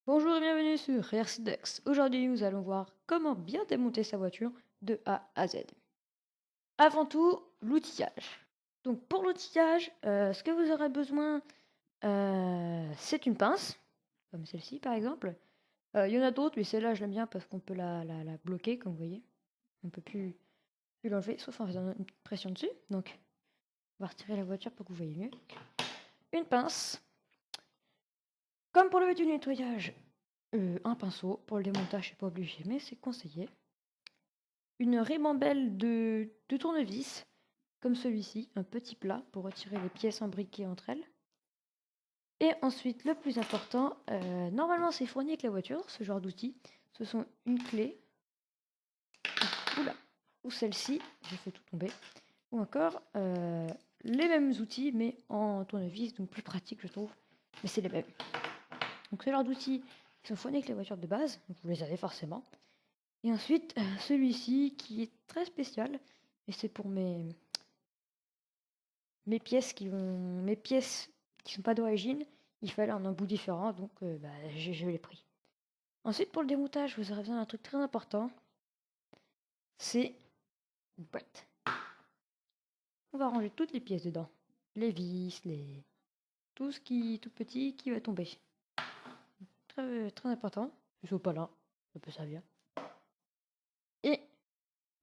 Bonjour et bienvenue sur Rearsidex. Aujourd'hui, nous allons voir comment bien démonter sa voiture de A à Z. Avant tout, l'outillage. Donc pour l'outillage, ce que vous aurez besoin, c'est une pince, comme celle-ci par exemple. Il y en a d'autres, mais celle-là, je l'aime bien parce qu'on peut la bloquer, comme vous voyez. On ne peut plus l'enlever, sauf en faisant une petite pression dessus. Donc, on va retirer la voiture pour que vous voyez mieux. Une pince. Comme pour le du nettoyage, un pinceau. Pour le démontage, c'est pas obligé, mais c'est conseillé. Une ribambelle de tournevis, comme celui-ci, un petit plat pour retirer les pièces imbriquées entre elles. Et ensuite, le plus important, normalement c'est fourni avec la voiture, ce genre d'outil. Ce sont une clé, oula, ou celle-ci, j'ai fait tout tomber, ou encore les mêmes outils, mais en tournevis, donc plus pratique je trouve, mais c'est les mêmes. Donc ce genre d'outils qui sont fournis avec les voitures de base, donc vous les avez forcément. Et ensuite, celui-ci qui est très spécial, et c'est pour mes pièces qui sont pas d'origine, il fallait un embout différent, donc je l'ai pris. Ensuite, pour le démontage, vous aurez besoin d'un truc très important, c'est une boîte. On va ranger toutes les pièces dedans, les vis, tout petit qui va tomber. Très, très important, ils sont pas là, ça peut servir. Et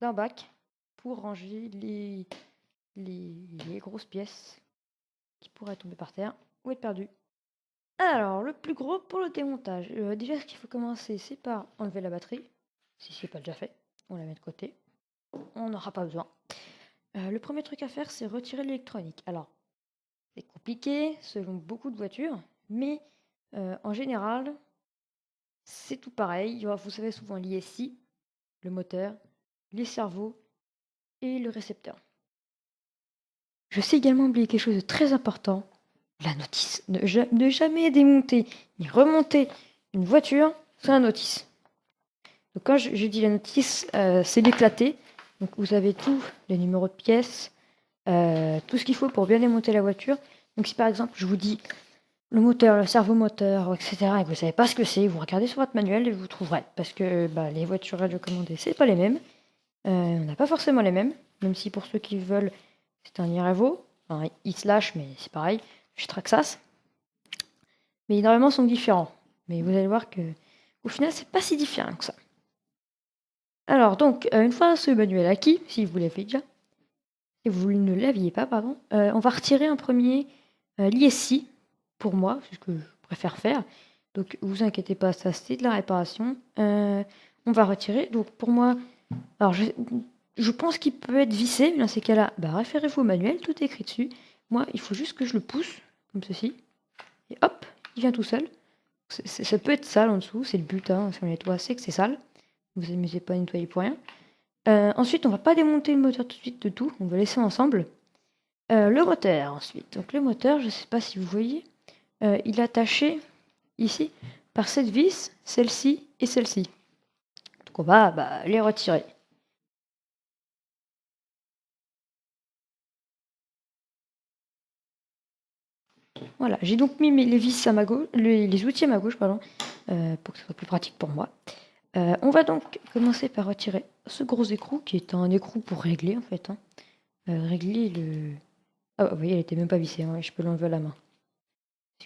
d'un bac pour ranger les grosses pièces qui pourraient tomber par terre ou être perdues. Alors, le plus gros pour le démontage. Déjà, ce qu'il faut commencer, c'est par enlever la batterie. Si c'est pas déjà fait, on la met de côté. On n'aura pas besoin. Le premier truc à faire, c'est retirer l'électronique. Alors, c'est compliqué selon beaucoup de voitures, mais en général, c'est tout pareil. Il y aura, vous savez, souvent l'ISI, le moteur, les cerveaux et le récepteur. Je sais également oublier quelque chose de très important, la notice. Ne jamais démonter ni remonter une voiture sans la notice. Donc quand je dis la notice, c'est l'éclaté. Donc vous avez tous les numéros de pièces, tout ce qu'il faut pour bien démonter la voiture. Donc si par exemple je vous dis le moteur, le servomoteur, etc., et que vous ne savez pas ce que c'est, vous regardez sur votre manuel et vous trouverez. Parce que les voitures radiocommandées, c'est pas les mêmes. On n'a pas forcément les mêmes, même si pour ceux qui veulent, c'est un Irevo, un E-Slash, mais c'est pareil, chez Traxas. Mais normalement, sont différents. Mais vous allez voir que au final, c'est pas si différent que ça. Alors donc, une fois ce manuel acquis, si vous l'avez déjà, et vous ne l'aviez pas, pardon, on va retirer en premier l'ISI, pour moi, c'est ce que je préfère faire. Donc, vous inquiétez pas, ça c'est de la réparation. On va retirer. Donc, pour moi, alors je pense qu'il peut être vissé, mais dans ces cas-là, référez-vous au manuel, tout est écrit dessus. Moi, il faut juste que je le pousse, comme ceci, et hop, il vient tout seul. Ça peut être sale en dessous, c'est le but, hein, si on nettoie, c'est que c'est sale. Vous amusez pas à nettoyer pour rien. Ensuite, on va pas démonter le moteur tout de suite de tout, on va laisser ensemble. Le moteur ensuite. Donc le moteur, je sais pas si vous voyez, il est attaché ici par cette vis, celle-ci et celle-ci. Donc on va les retirer. Voilà, j'ai donc mis les vis à ma gauche, les outils à ma gauche, pardon, pour que ce soit plus pratique pour moi. On va donc commencer par retirer ce gros écrou, qui est un écrou pour régler en fait. Hein. Régler le... Ah, vous voyez, elle était même pas vissée, hein, je peux l'enlever à la main.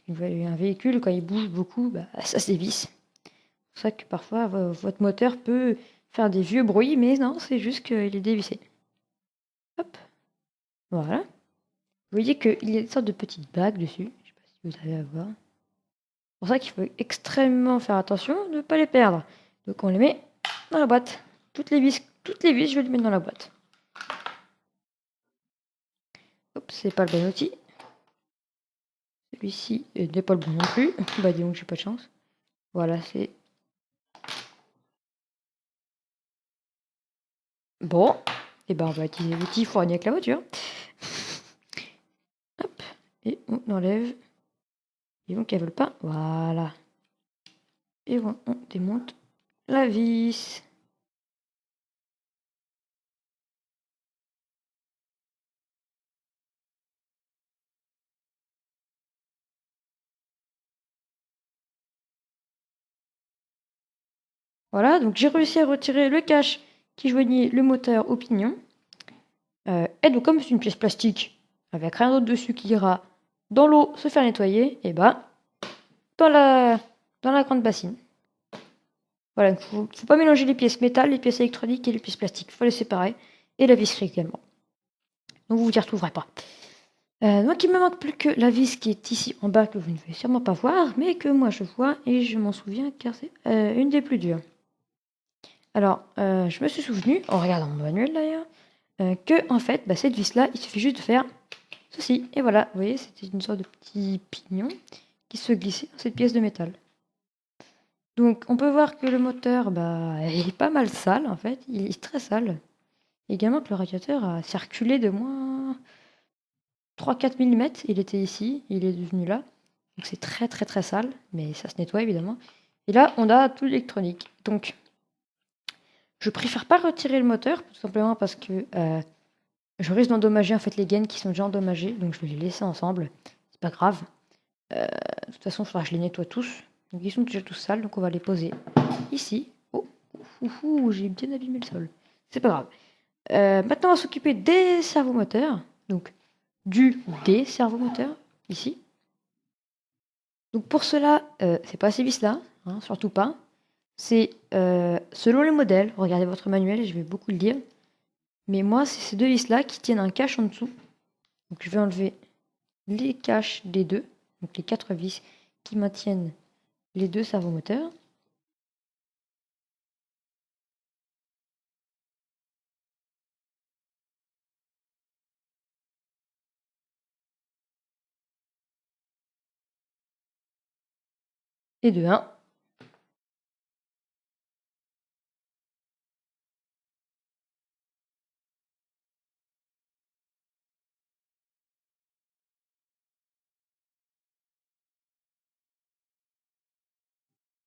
Un véhicule, quand il bouge beaucoup, ça se dévisse. C'est pour ça que parfois, votre moteur peut faire des vieux bruits, mais non, c'est juste qu'il est dévissé. Hop, voilà. Vous voyez qu'il y a une sorte de petite bague dessus. Je sais pas si vous allez à voir. C'est pour ça qu'il faut extrêmement faire attention de ne pas les perdre. Donc on les met dans la boîte. Toutes les vis, je vais les mettre dans la boîte. Hop, c'est pas le bon outil. Celui-ci n'est pas le bon non plus. Bah dis donc, j'ai pas de chance. Voilà, c'est... Bon. Et on va utiliser l'outil fourni avec la voiture. Hop. Et on enlève. Et donc, elles veulent pas. Voilà. Et on démonte la vis. Voilà, donc j'ai réussi à retirer le cache qui joignait le moteur au pignon. Et donc comme c'est une pièce plastique avec rien d'autre dessus qui ira dans l'eau se faire nettoyer, et dans la grande bassine. Voilà, il ne faut pas mélanger les pièces métal, les pièces électroniques et les pièces plastiques. Il faut les séparer. Et la visserie également. Donc vous vous y retrouverez pas. Donc il me manque plus que la vis qui est ici en bas que vous ne pouvez sûrement pas voir, mais que moi je vois et je m'en souviens car c'est une des plus dures. Alors, je me suis souvenu, en regardant mon manuel d'ailleurs, que en fait, cette vis-là, il suffit juste de faire ceci. Et voilà, vous voyez, c'était une sorte de petit pignon qui se glissait dans cette pièce de métal. Donc on peut voir que le moteur est pas mal sale en fait, il est très sale. Également que le radiateur a circulé de moins 3-4 mm, il était ici, il est devenu là. Donc c'est très très très sale, mais ça se nettoie évidemment. Et là on a tout l'électronique. Donc je préfère pas retirer le moteur, tout simplement parce que je risque d'endommager en fait les gaines qui sont déjà endommagées, donc je vais les laisser ensemble. C'est pas grave. De toute façon, il faudra que je les nettoie tous. Donc ils sont déjà tous sales, donc on va les poser ici. Oh, j'ai bien abîmé le sol. C'est pas grave. Maintenant, on va s'occuper des servomoteurs. Donc, des servomoteurs, ici. Donc pour cela, c'est pas ces vis-là, hein, surtout pas. C'est selon le modèle. Regardez votre manuel, je vais beaucoup le dire. Mais moi, c'est ces deux vis-là qui tiennent un cache en dessous. Donc je vais enlever les caches des deux. Donc les 4 vis qui maintiennent les deux servomoteurs. Et de 1.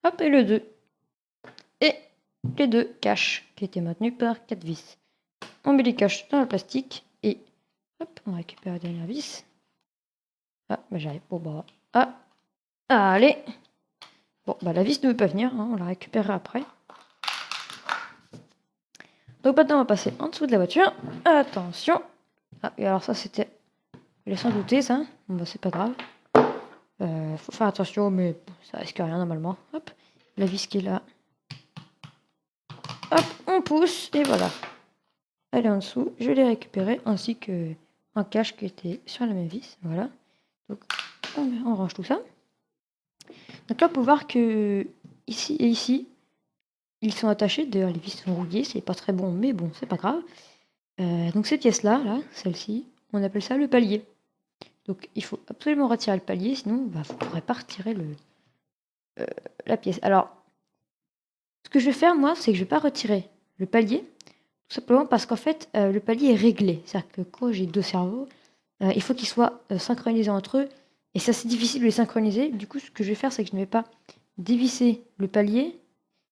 Hop, et le 2. Et les deux caches qui étaient maintenues par 4 vis. On met les caches dans le plastique et hop, on récupère la dernière vis. Ah, j'arrive. Bon, ah, allez. Bon, la vis ne veut pas venir, hein, on la récupérera après. Donc maintenant, on va passer en dessous de la voiture. Attention. Ah, et alors ça, c'était... Je laisse en douter, ça. Bon, c'est pas grave. Faut faire attention, mais bon, ça risque rien normalement. Hop, la vis qui est là. Hop, on pousse, et voilà. Elle est en dessous, je l'ai récupérée, ainsi que un cache qui était sur la même vis. Voilà. Donc, on range tout ça. Donc là, on peut voir que ici et ici, ils sont attachés. D'ailleurs, les vis sont rouillées, c'est pas très bon, mais bon, c'est pas grave. Donc ces pièces-là, là, celle-ci, on appelle ça le palier. Donc il faut absolument retirer le palier, sinon vous ne pourrez pas retirer la pièce. Alors, ce que je vais faire, moi, c'est que je vais pas retirer le palier, tout simplement parce qu'en fait, le palier est réglé. C'est-à-dire que quand j'ai deux cerveaux, il faut qu'ils soient synchronisés entre eux, et c'est assez difficile de les synchroniser. Du coup, ce que je vais faire, c'est que je ne vais pas dévisser le palier,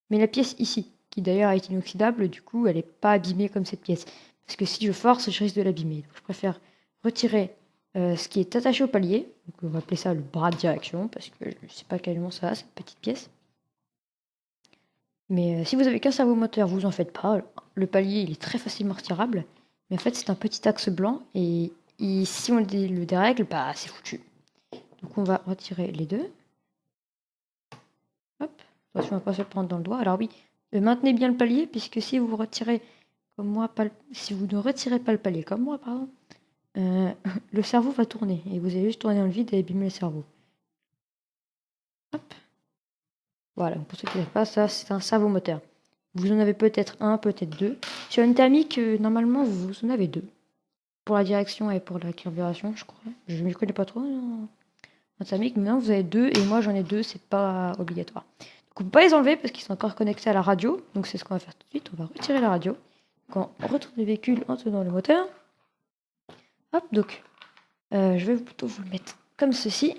mais la pièce ici, qui d'ailleurs est inoxydable, du coup, elle n'est pas abîmée comme cette pièce. Parce que si je force, je risque de l'abîmer. Donc je préfère retirer ce qui est attaché au palier. Donc on va appeler ça le bras de direction, parce que je ne sais pas quel nom ça a, cette petite pièce. Mais si vous avez qu'un servomoteur, vous en faites pas. Le palier, il est très facilement retirable. Mais en fait, c'est un petit axe blanc, et si on le dérègle, c'est foutu. Donc on va retirer les deux. Hop, attention, on va pas se prendre dans le doigt. Alors oui, maintenez bien le palier, puisque si vous retirez comme moi, si vous ne retirez pas le palier comme moi, pardon, le cerveau va tourner, et vous allez juste tourner dans le vide et abîmer le cerveau. Hop. Voilà, pour ceux qui ne savent pas, ça c'est un servomoteur. Vous en avez peut-être un, peut-être deux. Sur une thermique, normalement, vous en avez deux. Pour la direction et pour la carburation, je crois. Je ne connais pas trop en thermique, mais maintenant vous avez deux, et moi j'en ai deux, c'est pas obligatoire. Donc on ne peut pas les enlever parce qu'ils sont encore connectés à la radio. Donc c'est ce qu'on va faire tout de suite, on va retirer la radio. Quand on retourne le véhicule en tenant le moteur. Hop, donc je vais plutôt vous le mettre comme ceci.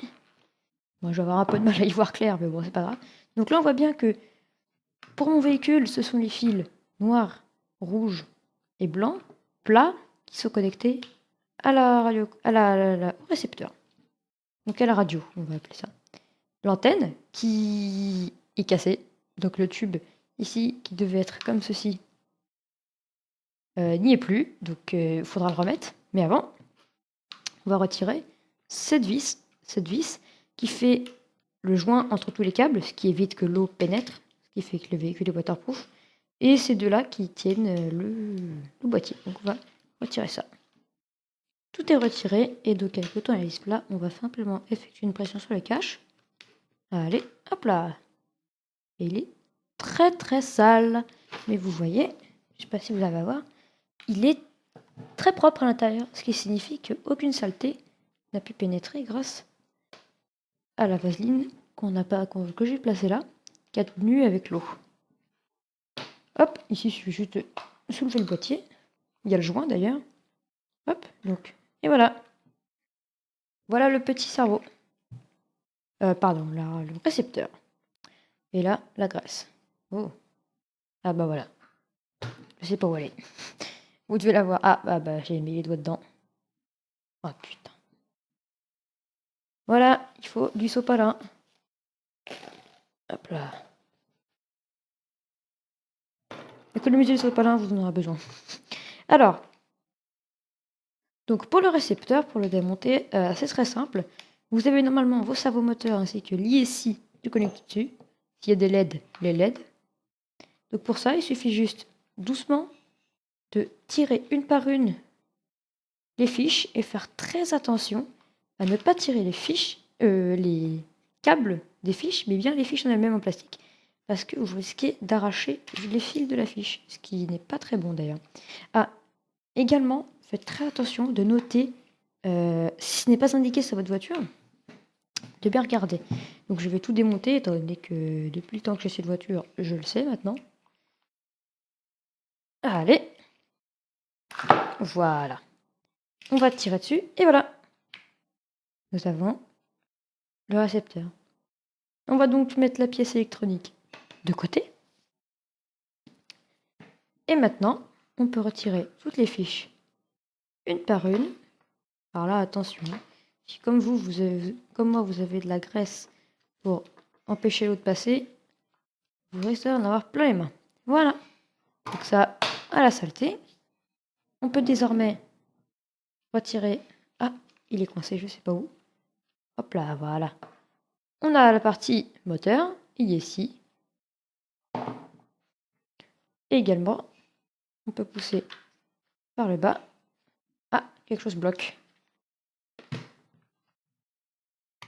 Moi je vais avoir un peu de mal à y voir clair, mais bon, c'est pas grave. Donc là on voit bien que pour mon véhicule, ce sont les fils noirs, rouges et blancs, plats, qui sont connectés à la radio, au récepteur. Donc à la radio, on va appeler ça. L'antenne qui est cassée, donc le tube ici, qui devait être comme ceci, n'y est plus. Donc, il faudra le remettre. Mais avant, on va retirer cette vis qui fait le joint entre tous les câbles, ce qui évite que l'eau pénètre, ce qui fait que le véhicule est waterproof. Et ces deux-là qui tiennent le boîtier. Donc, on va retirer ça. Tout est retiré. Et donc, avec le tournevis plat, on va simplement effectuer une pression sur le cache. Allez, hop là. Et il est très très sale. Mais vous voyez, je sais pas si vous allez voir, il est très propre à l'intérieur, ce qui signifie qu'aucune saleté n'a pu pénétrer grâce à la vaseline que j'ai placée là, qui a tenu avec l'eau. Hop, ici il suffit juste de soulever le boîtier. Il y a le joint d'ailleurs. Hop, donc, et voilà. Voilà le petit cerveau. Pardon, le récepteur. Et là, la graisse. Oh. Ah bah voilà. Je sais pas où elle est. Vous devez la voir. Ah bah j'ai mis les doigts dedans. Oh putain. Voilà, il faut du sopalin. Hop là. Économisez le sopalin, vous en aurez besoin. Alors, donc pour le récepteur, pour le démonter, c'est très simple. Vous avez normalement vos servomoteurs ainsi que l'ISI du connecteur dessus. S'il y a des LED, les LED. Donc pour ça, il suffit juste doucement de tirer une par une les fiches et faire très attention à ne pas tirer les câbles des fiches, mais bien les fiches en elles-mêmes en plastique, parce que vous risquez d'arracher les fils de la fiche, ce qui n'est pas très bon d'ailleurs. Ah, également, faites très attention de noter, si ce n'est pas indiqué sur votre voiture, de bien regarder. Donc je vais tout démonter, étant donné que depuis le temps que j'ai cette voiture, je le sais maintenant. Allez, voilà. On va tirer dessus, et voilà. Nous avons le récepteur. On va donc mettre la pièce électronique de côté. Et maintenant, on peut retirer toutes les fiches une par une. Alors là, attention. Si comme comme moi, vous avez de la graisse pour empêcher l'eau de passer, vous risquez d'en avoir plein les mains. Voilà. Donc ça, à la saleté. On peut désormais retirer... Ah, il est coincé, je sais pas où. Hop là, voilà. On a la partie moteur, il est ici. Et également, on peut pousser par le bas. Ah, quelque chose bloque.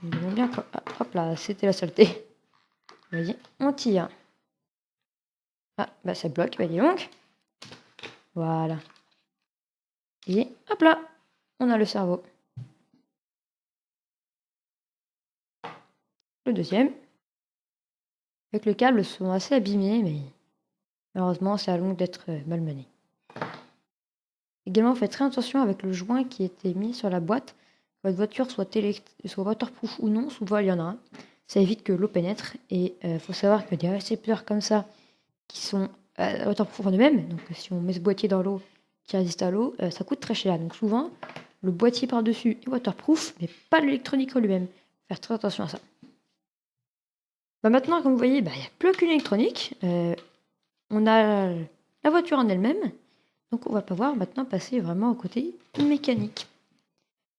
Nous bien quoi. Ah, hop là, c'était la saleté. Vas-y, on tire. Ah, bah ça bloque, bah dis donc. Voilà. Et hop là, on a le cerveau. Le deuxième. Avec le câble sont assez abîmés, mais malheureusement, c'est à longue d'être malmené. Également, faites très attention avec le joint qui était mis sur la boîte. Votre voiture soit waterproof ou non, souvent il y en a un. Ça évite que l'eau pénètre. Et il faut savoir que des récepteurs comme ça, qui sont waterproof en eux-mêmes, donc si on met ce boîtier dans l'eau qui résiste à l'eau, ça coûte très cher. Donc souvent, le boîtier par-dessus est waterproof, mais pas l'électronique en lui-même. Faire très attention à ça. Bah maintenant, comme vous voyez, il n'y a plus qu'une électronique. On a la voiture en elle-même. Donc on va pouvoir maintenant passer vraiment au côté mécanique.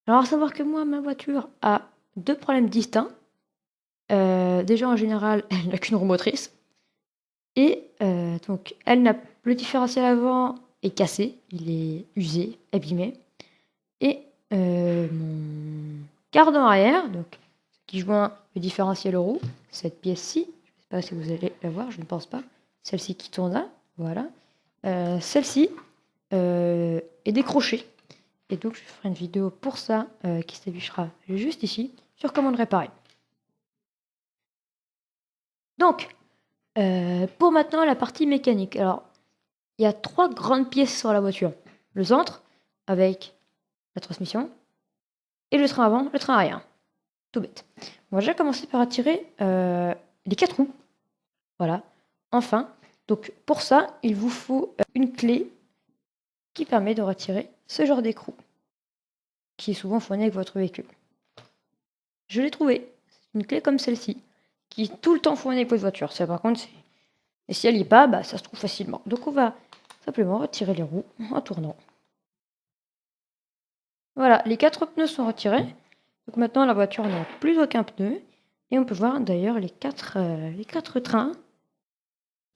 Alors à savoir que moi, ma voiture a deux problèmes distincts. Déjà en général, elle n'a qu'une roue motrice. Et donc le différentiel avant est cassé, il est usé, abîmé. Et mon cardan arrière, donc ce qui joint le différentiel aux roues, cette pièce-ci, je ne sais pas si vous allez la voir, je ne pense pas, celle-ci qui tourne là, voilà. Celle-ci est décrochée. Et donc je ferai une vidéo pour ça qui s'affichera juste ici sur comment le réparer. Donc, pour maintenant la partie mécanique. Alors, il y a trois grandes pièces sur la voiture. Le centre, avec la transmission, et le train avant, le train arrière. Tout bête. On va déjà commencer par attirer les quatre roues. Voilà. Enfin, donc pour ça, il vous faut une clé qui permet de retirer ce genre d'écrou, qui est souvent fourni avec votre véhicule. Je l'ai trouvé. C'est une clé comme celle-ci, qui est tout le temps fournie avec votre voiture. Ça, par contre, Et si elle n'y est pas, bah, ça se trouve facilement. Donc on va simplement retirer les roues en tournant. Voilà, les 4 pneus sont retirés. Donc maintenant la voiture n'a plus aucun pneu. Et on peut voir d'ailleurs les quatre trains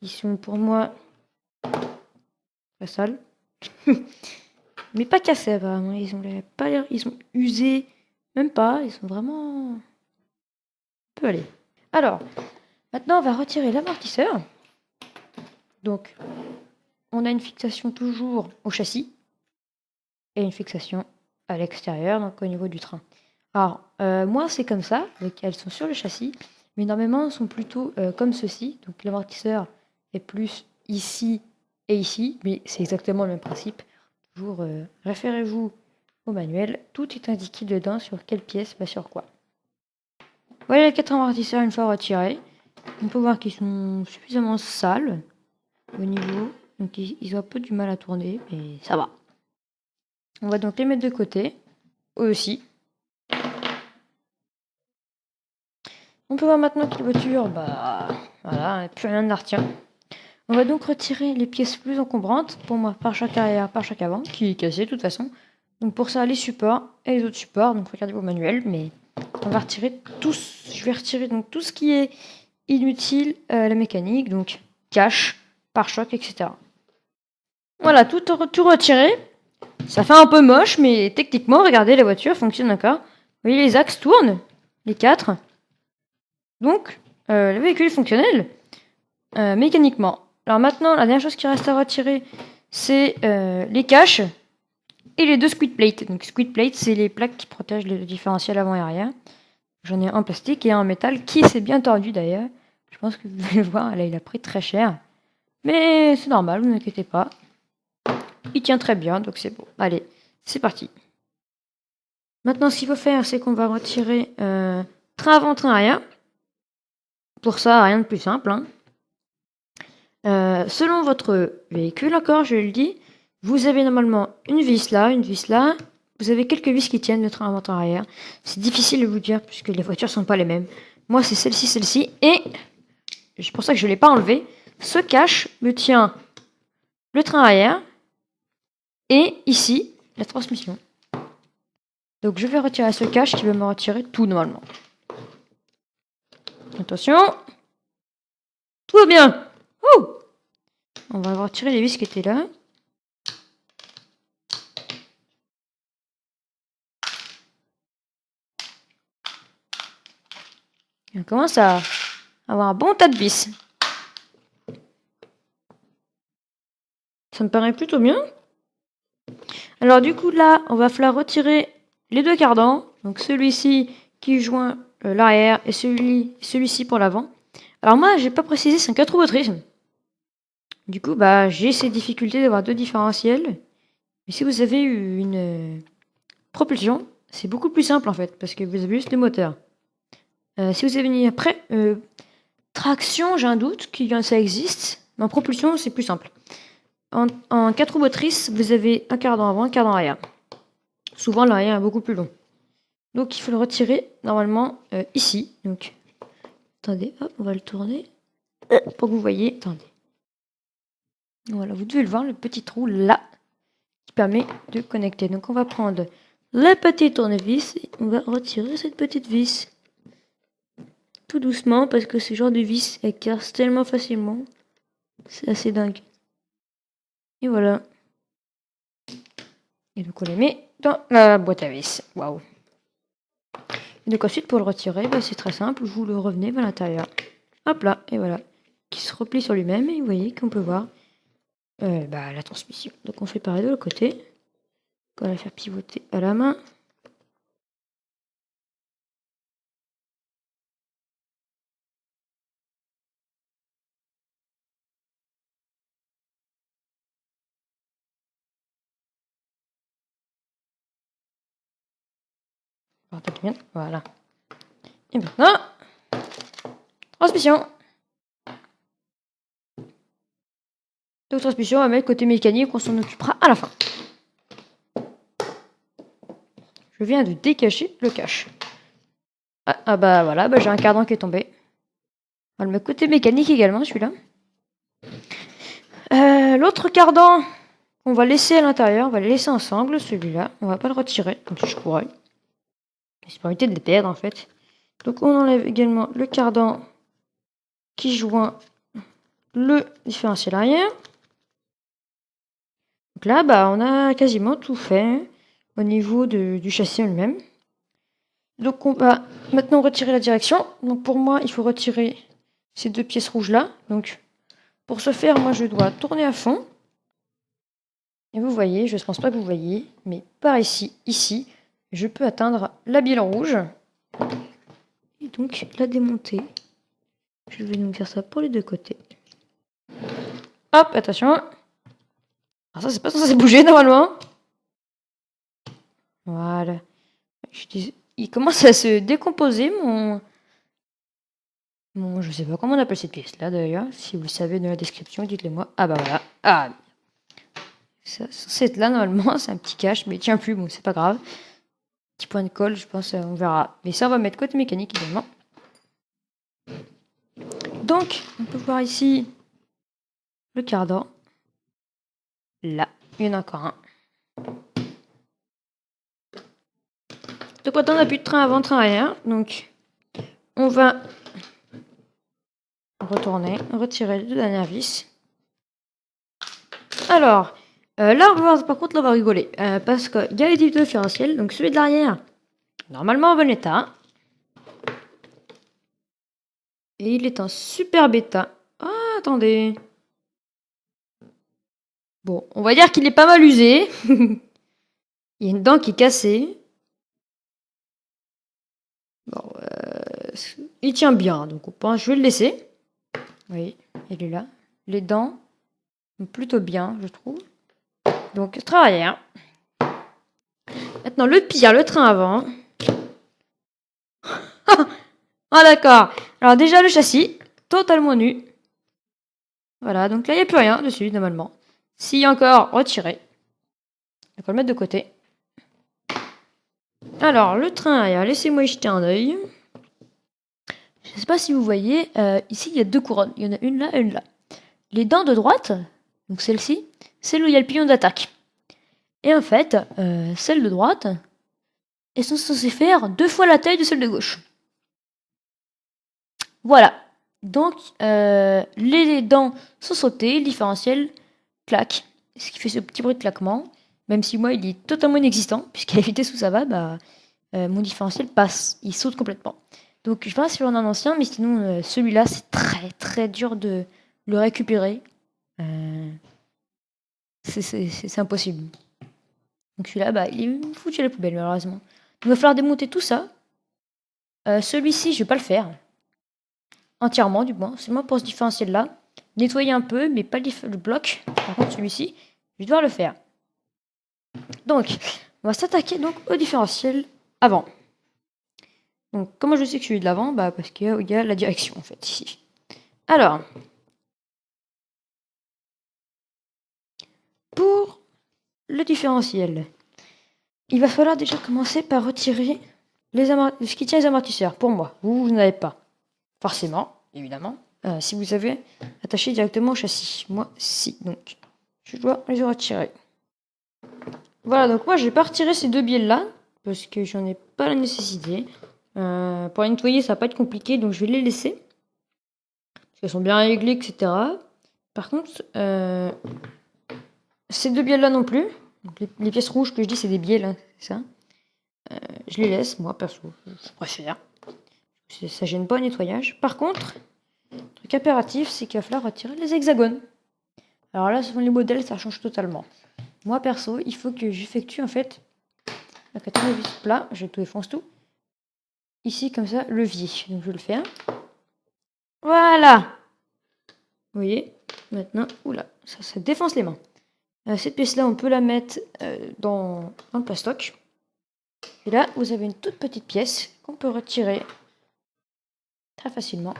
qui sont pour moi très sales. Mais pas cassés apparemment. Ils ont usé, même pas. Ils sont vraiment... On peut aller. Alors, maintenant on va retirer l'amortisseur. Donc, on a une fixation toujours au châssis et une fixation à l'extérieur, donc au niveau du train. Alors, moi c'est comme ça, elles sont sur le châssis, mais énormément sont plutôt comme ceci. Donc l'amortisseur est plus ici et ici, mais c'est exactement le même principe. Toujours référez-vous au manuel, tout est indiqué dedans sur quelle pièce va sur quoi. Voilà les 4 amortisseurs une fois retirés. On peut voir qu'ils sont suffisamment sales au niveau, donc ils ont un peu du mal à tourner, mais ça va. On va donc les mettre de côté, eux aussi. On peut voir maintenant que la voiture, bah voilà, plus rien ne la retient. On va donc retirer les pièces plus encombrantes, pour moi, pare-choc arrière, pare-choc avant, qui est cassé de toute façon. Donc pour ça, les supports et les autres supports, donc regardez vos manuels, mais on va retirer tous. Je vais retirer donc tout ce qui est inutile à la mécanique, donc cache, pare-choc, etc. Voilà, tout retiré. Ça fait un peu moche, mais techniquement, regardez, la voiture fonctionne encore. Vous voyez, les axes tournent, les 4. Donc, le véhicule est fonctionnel mécaniquement. Alors maintenant, la dernière chose qui reste à retirer, c'est les caches et les 2 squid plates. Donc, squid plates, c'est les plaques qui protègent le différentiel avant et arrière. J'en ai un en plastique et un en métal qui s'est bien tordu d'ailleurs. Je pense que vous allez le voir, là, il a pris très cher. Mais c'est normal, vous inquiétez pas. Il tient très bien, donc c'est bon. Allez, c'est parti. Maintenant, ce qu'il faut faire, c'est qu'on va retirer train avant, train arrière. Pour ça, rien de plus simple. Hein. Selon votre véhicule, encore, je le dis, vous avez normalement une vis là, une vis là. Vous avez quelques vis qui tiennent le train avant, train arrière. C'est difficile de vous dire puisque les voitures sont pas les mêmes. Moi, c'est celle-ci, et c'est pour ça que je ne l'ai pas enlevé. Ce cache me tient le train arrière et ici la transmission. Donc je vais retirer ce cache qui va me retirer tout normalement. Attention, tout va bien. Ouh, on va retirer les vis qui étaient là. Et on commence à avoir un bon tas de vis. Ça me paraît plutôt bien. Alors du coup là, on va falloir retirer les 2 cardans. Donc celui-ci qui joint l'arrière et celui-ci pour l'avant. Alors moi, j'ai pas précisé, c'est un 4 roues motrices. Du coup, bah j'ai ces difficultés d'avoir 2 différentiels. Mais si vous avez une propulsion, c'est beaucoup plus simple en fait, parce que vous avez juste les moteurs. Si vous avez mis après, traction, j'ai un doute que ça existe. Mais en propulsion, c'est plus simple. En 4 roues motrices, vous avez un cardan avant, un cardan arrière. Souvent, l'arrière est beaucoup plus long. Donc, il faut le retirer normalement ici. Donc, attendez, hop, on va le tourner pour que vous voyez. Attendez. Voilà, vous devez le voir, le petit trou là qui permet de connecter. Donc, on va prendre la petite tournevis et on va retirer cette petite vis. Tout doucement parce que ce genre de vis, elle casse tellement facilement. C'est assez dingue. Et voilà. Et donc on les met dans la boîte à vis. Waouh. Et donc ensuite pour le retirer, bah, c'est très simple. Vous le revenez vers l'intérieur. Hop là, et voilà. Qui se replie sur lui-même. Et vous voyez qu'on peut voir la transmission. Donc on fait pareil de l'autre côté. On va la faire pivoter à la main. Voilà. Et maintenant, transmission. Donc transmission, on va mettre côté mécanique, on s'en occupera à la fin. Je viens de décacher le cache. Ah bah voilà, bah, j'ai un cardan qui est tombé. On va le mettre côté mécanique également, celui-là. L'autre cardan, on va laisser à l'intérieur. On va les laisser ensemble, celui-là. On va pas le retirer, comme si je pourrais. C'est pour éviter de les perdre, en fait. Donc, on enlève également le cardan qui joint le différentiel arrière. Donc là, bah, on a quasiment tout fait au niveau du châssis en lui-même. Donc on va maintenant retirer la direction. Donc pour moi, il faut retirer ces deux pièces rouges-là. Donc pour ce faire, moi je dois tourner à fond. Et vous voyez, je ne pense pas que vous voyez, mais par ici, je peux atteindre la bille rouge. Et donc la démonter. Je vais donc faire ça pour les deux côtés. Hop, attention. Alors ça, c'est pas censé bouger normalement. Voilà. Il commence à se décomposer, je sais pas comment on appelle cette pièce-là d'ailleurs. Si vous le savez dans la description, dites-le moi. Ah bah voilà. Ah, cette là normalement, c'est un petit cache, mais il tient plus, bon, c'est pas grave. Petit point de colle, je pense, on verra. Mais ça, on va mettre côté mécanique également. Donc, on peut voir ici le cardan. Là, il y en a encore un. Donc maintenant, on n'a plus de train avant, train arrière. Donc, on va retourner, retirer les deux dernières vis. Alors, là, on va voir, par contre, là, on va rigoler. Parce qu'il y a les types de différentiels. Donc, celui de l'arrière, normalement en bon état. Et il est en super bêta. Ah, attendez. Bon, on va dire qu'il est pas mal usé. Il y a une dent qui est cassée. Bon, il tient bien, donc je vais le laisser. Oui, il est là. Les dents sont plutôt bien, je trouve. Donc, train arrière. Maintenant, le pire, le train avant. Ah, d'accord. Alors, déjà, le châssis, totalement nu. Voilà, donc là, il n'y a plus rien dessus, normalement. S'il y a encore, retiré. On va le mettre de côté. Alors, le train arrière, laissez-moi y jeter un œil. Je ne sais pas si vous voyez, ici, il y a deux couronnes. Il y en a une là et une là. Les dents de droite, donc celle-ci, celle où il y a le pignon d'attaque. Et en fait, celles de droite, elles sont censées faire 2 fois la taille de celle de gauche. Voilà. Donc, les dents sont sautées, le différentiel claque. Ce qui fait ce petit bruit de claquement. Même si moi, il est totalement inexistant, puisqu'à la vitesse où ça va, bah, mon différentiel passe. Il saute complètement. Donc, je vais pas si on a un ancien, mais sinon, celui-là, c'est très très dur de le récupérer. C'est impossible. Donc celui-là, bah, il est foutu à la poubelle, malheureusement. Il va falloir démonter tout ça. Celui-ci, je vais pas le faire. Entièrement, du moins. Seulement pour ce différentiel-là. Nettoyer un peu, mais pas le bloc. Par contre, celui-ci, je vais devoir le faire. Donc, on va s'attaquer donc au différentiel avant. Donc, comment je sais que celui de l'avant? Bah, parce qu'il y a la direction, en fait, ici. Alors, pour le différentiel, il va falloir déjà commencer par retirer ce qui tient les amortisseurs. Pour moi, vous n'avez pas. Forcément, évidemment. Si vous avez attaché directement au châssis. Moi, si. Donc, je dois les retirer. Voilà, donc moi, je vais pas retirer ces deux bielles-là, parce que j'en ai pas la nécessité. Pour les nettoyer, ça va pas être compliqué, donc je vais les laisser. Parce qu'elles sont bien réglées, etc. Par contre, ces deux bielles-là non plus. Donc les pièces rouges que je dis, c'est des bielles, hein, c'est ça. Je les laisse, moi, perso. Je préfère. Ça gêne pas le nettoyage. Par contre, le truc impératif, c'est qu'il va falloir retirer les hexagones. Alors là, selon les modèles, ça change totalement. Moi, perso, il faut que j'effectue, en fait, avec un tournevis plat, je tout défonce tout. Ici, comme ça, levier. Donc, je vais le faire. Voilà. Vous voyez? Maintenant, oula, ça défonce les mains. Cette pièce-là, on peut la mettre dans le plastoc. Et là, vous avez une toute petite pièce qu'on peut retirer très facilement.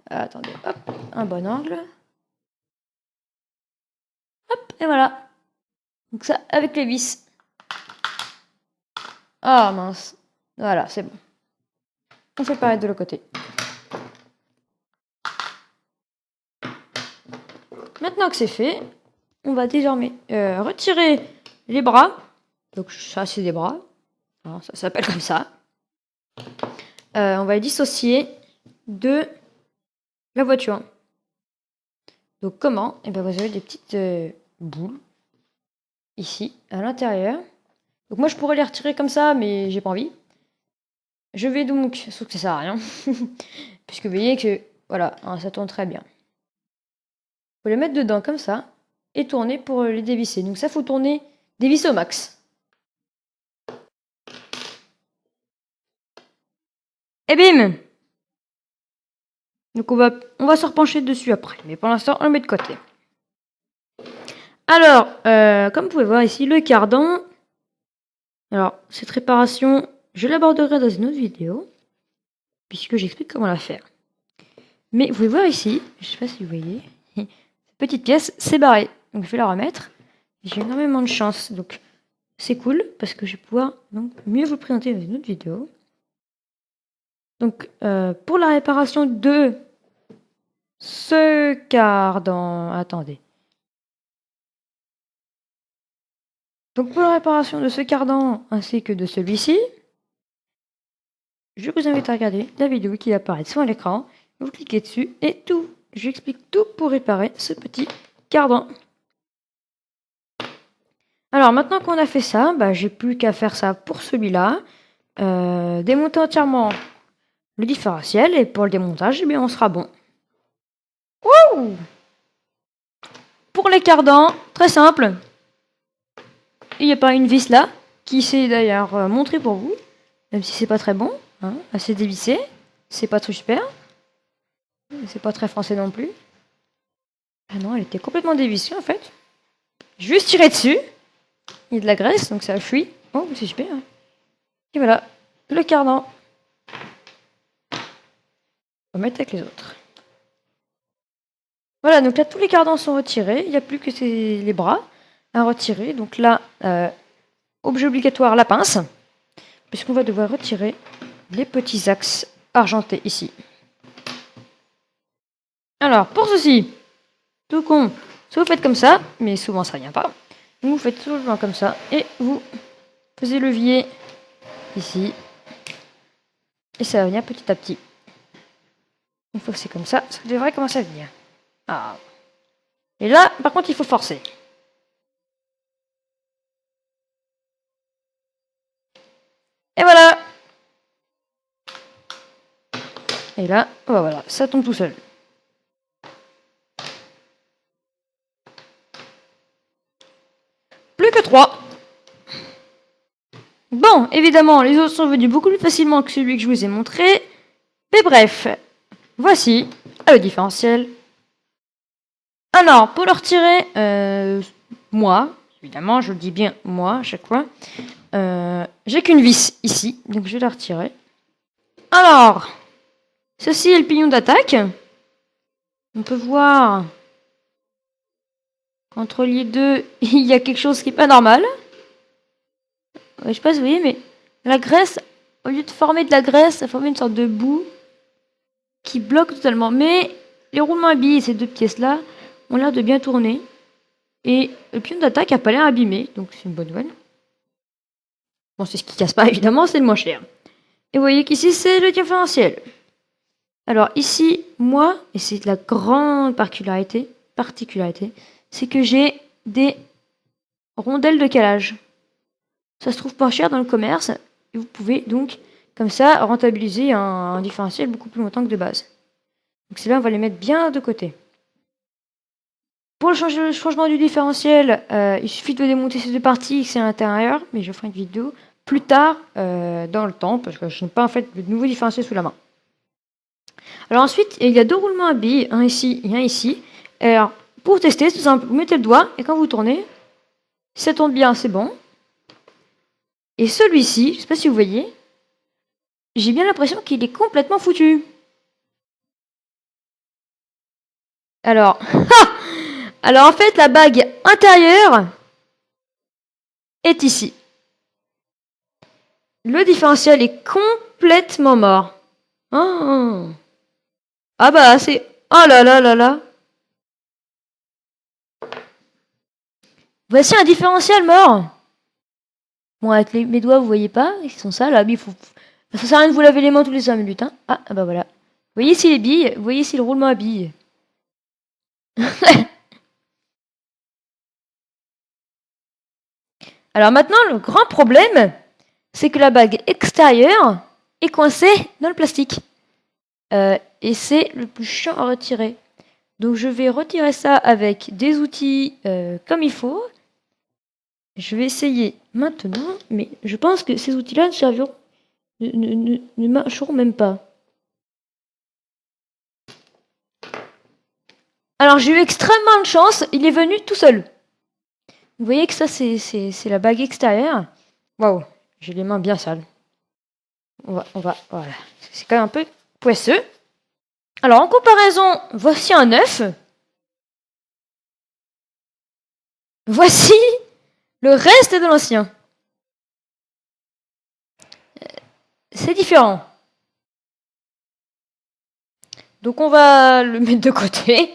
Attendez, hop, un bon angle. Hop, et voilà. Donc ça, avec les vis. Ah mince. Voilà, c'est bon. On fait pareil de l'autre côté. Maintenant que c'est fait, on va désormais retirer les bras. Donc ça, c'est des bras. Alors, ça s'appelle comme ça. On va les dissocier de la voiture. Donc comment? Eh bien, vous avez des petites boules ici, à l'intérieur. Donc moi, je pourrais les retirer comme ça, mais j'ai pas envie. Je vais donc, sauf que ça sert à rien, puisque vous voyez que, voilà, hein, ça tourne très bien. Faut les mettre dedans comme ça, et tourner pour les dévisser. Donc ça, faut tourner, dévisser au max. Et bim! Donc on va se repencher dessus après, mais pour l'instant, on le met de côté. Alors, comme vous pouvez voir ici, le cardan. Alors, cette réparation, je l'aborderai dans une autre vidéo, puisque j'explique comment la faire. Mais vous pouvez voir ici, je ne sais pas si vous voyez, cette petite pièce s'est barrée. Donc je vais la remettre. J'ai énormément de chance, donc c'est cool, parce que je vais pouvoir donc, mieux vous présenter dans une autre vidéo. Donc, pour la réparation de ce cardan... Attendez. Donc, pour la réparation de ce cardan, ainsi que de celui-ci, je vous invite à regarder la vidéo qui apparaît sur l'écran. Vous cliquez dessus et tout. J'explique tout pour réparer ce petit cardan. Alors maintenant qu'on a fait ça, bah, j'ai plus qu'à faire ça pour celui-là. Démonter entièrement le différentiel et pour le démontage, eh bien, on sera bon. Wouh! Pour les cardans, très simple. Il n'y a pas une vis là qui s'est d'ailleurs montrée pour vous, même si c'est pas très bon, hein, assez dévissé. C'est pas très super. C'est pas très français non plus. Ah non, elle était complètement dévissée en fait. Juste tirer dessus. Il y a de la graisse, donc ça fuit. Oh, c'est super. Et voilà, le cardan. On va mettre avec les autres. Voilà, donc là, tous les cardans sont retirés. Il n'y a plus que les bras à retirer. Donc là, objet obligatoire, la pince. Puisqu'on va devoir retirer les petits axes argentés ici. Alors, pour ceci, tout con, soit vous faites comme ça, mais souvent ça ne vient pas. Vous faites toujours comme ça et vous faisiez levier ici. Et ça va venir petit à petit. Une fois que c'est comme ça devrait commencer à venir. Ah. Et là, par contre, il faut forcer. Et voilà. Et là, oh voilà, ça tombe tout seul. Plus que 3. Bon, évidemment, les autres sont venus beaucoup plus facilement que celui que je vous ai montré. Mais bref, voici le différentiel. Alors, pour le retirer, moi, évidemment, je le dis bien moi à chaque fois, j'ai qu'une vis ici, donc je vais la retirer. Alors, ceci est le pignon d'attaque. On peut voir entre les deux, il y a quelque chose qui n'est pas normal. Je ne sais pas si vous voyez, mais la graisse, au lieu de former de la graisse, ça forme une sorte de boue qui bloque totalement. Mais les roulements à billes et ces deux pièces-là ont l'air de bien tourner. Et le pion d'attaque n'a pas l'air abîmé, donc c'est une bonne nouvelle. Bon, c'est ce qui casse pas, évidemment, c'est le moins cher. Et vous voyez qu'ici, c'est le différentiel. Alors ici, moi, et c'est la grande particularité, c'est que j'ai des rondelles de calage. Ça se trouve pas cher dans le commerce, et vous pouvez donc, comme ça, rentabiliser un différentiel beaucoup plus longtemps que de base. Donc celles-là, on va les mettre bien de côté. Pour le changement du différentiel, il suffit de démonter ces deux parties, c'est à l'intérieur, mais je ferai une vidéo plus tard dans le temps, parce que je n'ai pas en fait de nouveau différentiel sous la main. Alors ensuite, il y a deux roulements à billes, un ici et un ici. Alors, pour tester, c'est tout simple, vous mettez le doigt, et quand vous tournez, si ça tourne bien, c'est bon. Et celui-ci, je ne sais pas si vous voyez, j'ai bien l'impression qu'il est complètement foutu. Alors, alors en fait, la bague intérieure est ici. Le différentiel est complètement mort. Oh. Ah bah c'est... Oh là là là là. Voici un différentiel mort. Bon, avec mes doigts, vous voyez pas, ils sont ça là, mais il faut... Ça sert à rien de vous laver les mains tous les 5 minutes, hein. Ah, bah voilà. Vous voyez ici les billes, vous voyez ici le roulement à billes. Alors maintenant, le grand problème, c'est que la bague extérieure est coincée dans le plastique. Et c'est le plus chiant à retirer. Donc je vais retirer ça avec des outils comme il faut. Je vais essayer maintenant, mais je pense que ces outils-là ne marcheront même pas. Alors j'ai eu extrêmement de chance, il est venu tout seul. Vous voyez que ça c'est la bague extérieure. Waouh, j'ai les mains bien sales. Voilà. C'est quand même un peu poisseux. Alors en comparaison, voici un œuf. Voici le reste de l'ancien. C'est différent. Donc on va le mettre de côté.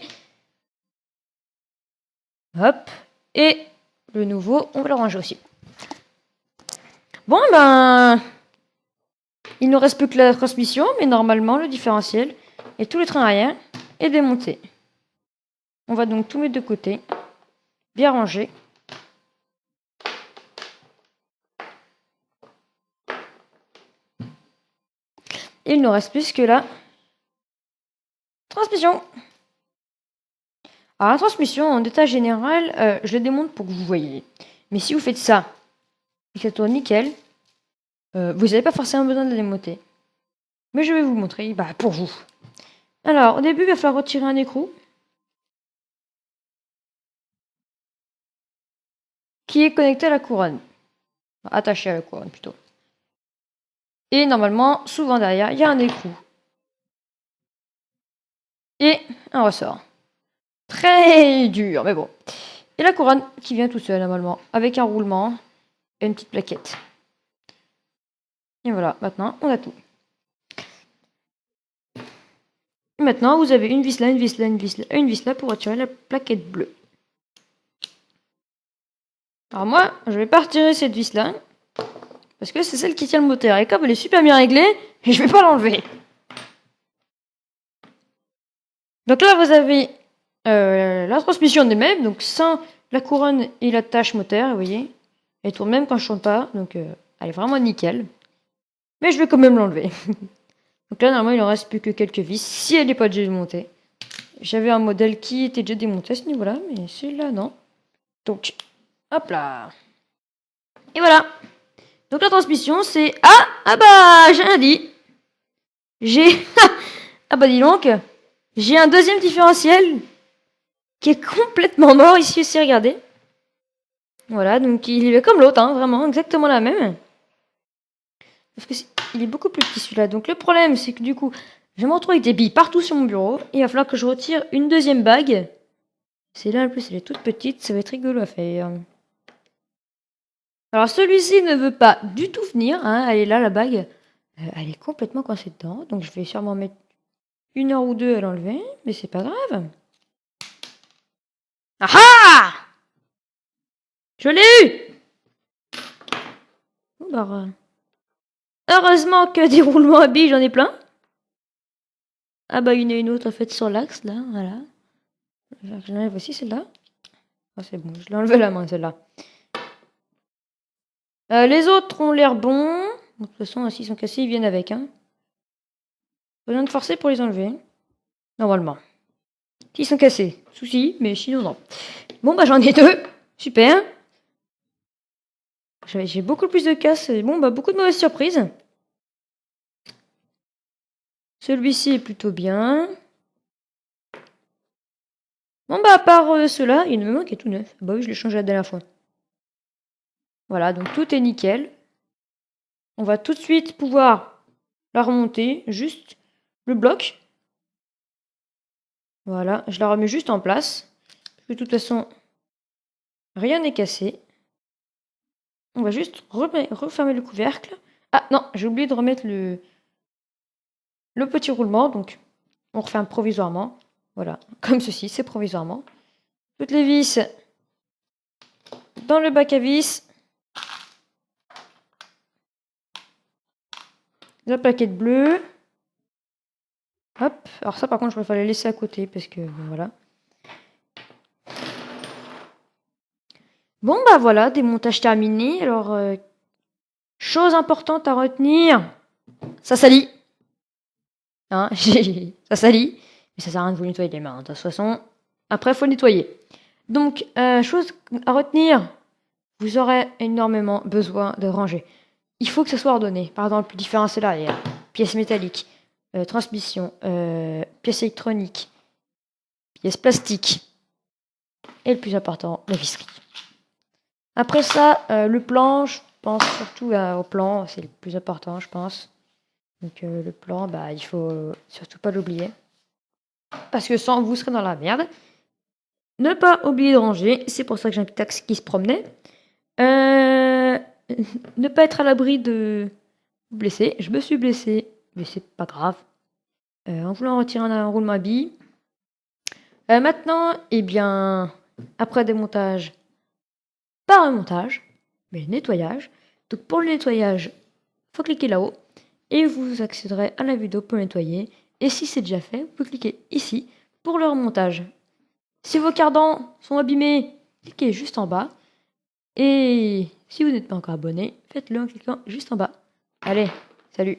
Hop. Et le nouveau, on va le ranger aussi. Bon, ben... Il ne reste plus que la transmission, mais normalement, le différentiel et tout le train arrière est démonté. On va donc tout mettre de côté. Bien rangé. Il ne reste plus que la transmission. Alors la transmission, en état général, je la démonte pour que vous voyez. Mais si vous faites ça, et que ça tourne nickel, vous n'avez pas forcément besoin de la démonter. Mais je vais vous montrer, pour vous. Alors, au début, il va falloir retirer un écrou. Qui est connecté à la couronne. Attaché à la couronne, plutôt. Et normalement, souvent derrière, il y a un écrou. Et un ressort. Très dur, mais bon. Et la couronne qui vient tout seul, normalement, avec un roulement et une petite plaquette. Et voilà, maintenant, on a tout. Et maintenant, vous avez une vis là, une vis là, une vis là, une vis là pour retirer la plaquette bleue. Alors moi, je vais pas retirer cette vis là, parce que c'est celle qui tient le moteur. Et comme elle est super bien réglée, je vais pas l'enlever. Donc là, vous avez la transmission des mêmes, donc sans la couronne et la tâche moteur, vous voyez. Elle tourne même quand je chante pas, donc elle est vraiment nickel. Mais je vais quand même l'enlever. Donc là, normalement, il en reste plus que quelques vis, si elle n'est pas déjà démontée. J'avais un modèle qui était déjà démonté à ce niveau-là, mais celui-là, non. Donc, hop là. Et voilà. Donc la transmission, c'est... Ah bah, j'ai rien dit. J'ai... Ah bah dis donc, j'ai un deuxième différentiel qui est complètement mort ici aussi, regardez. Voilà, donc il est comme l'autre, hein, vraiment, exactement la même. Parce que il est beaucoup plus petit celui-là. Donc le problème, c'est que du coup, je vais me retrouver avec des billes partout sur mon bureau. Et il va falloir que je retire une deuxième bague. C'est là, en plus, elle est toute petite, ça va être rigolo à faire. Alors celui-ci ne veut pas du tout venir, hein. Elle est là, la bague. Elle est complètement coincée dedans. Donc je vais sûrement mettre 1 heure ou 2 à l'enlever, mais c'est pas grave. Ah ah! Je l'ai eu! Alors, heureusement que des roulements à billes, j'en ai plein. Ah bah une et une autre en fait sur l'axe, là, voilà. Je l'enlève aussi celle-là. Ah c'est bon, je l'ai enlevé la main celle-là. Les autres ont l'air bons. De toute façon, s'ils sont cassés, ils viennent avec. Hein. Pas besoin de forcer pour les enlever. Normalement. S'ils sont cassés, souci, mais sinon non. Bon bah j'en ai 2. Super. J'ai beaucoup plus de casses. Bon bah beaucoup de mauvaises surprises. Celui-ci est plutôt bien. Bon bah à part ceux-là, il y en a même un qui est tout neuf. Bah oui, je l'ai changé la dernière fois. Voilà, donc tout est nickel. On va tout de suite pouvoir la remonter, juste le bloc. Voilà, je la remets juste en place. De toute façon, rien n'est cassé. On va juste refermer le couvercle. Ah non, j'ai oublié de remettre le petit roulement, donc on referme provisoirement. Voilà, comme ceci, c'est provisoirement. Toutes les vis dans le bac à vis. La plaquette bleue. Hop. Alors ça, par contre, je préfère la laisser à côté parce que voilà. Bon, bah voilà, démontage terminé. Alors, chose importante à retenir, ça salit. Hein, ça salit. Mais ça sert à rien de vous nettoyer les mains. De toute façon, après, il faut nettoyer. Donc, chose à retenir, vous aurez énormément besoin de ranger. Il faut que ce soit ordonné. Par exemple, différentiel arrière, pièces métalliques, transmission, pièces électroniques, pièces plastiques. Et le plus important, la visserie. Après ça, le plan, je pense surtout au plan, c'est le plus important, je pense. Donc le plan, bah, il faut surtout pas l'oublier. Parce que sans, vous serez dans la merde. Ne pas oublier de ranger, c'est pour ça que j'ai un petit axe qui se promenait. Ne pas être à l'abri de blesser. Je me suis blessé, mais c'est pas grave. En voulant retirer un roulement à billes. Maintenant, eh bien, après démontage, pas remontage, mais nettoyage. Donc pour le nettoyage, faut cliquer là-haut et vous accéderez à la vidéo pour nettoyer. Et si c'est déjà fait, vous pouvez cliquer ici pour le remontage. Si vos cardans sont abîmés, cliquez juste en bas. Et si vous n'êtes pas encore abonné, faites-le en cliquant juste en bas. Allez, salut!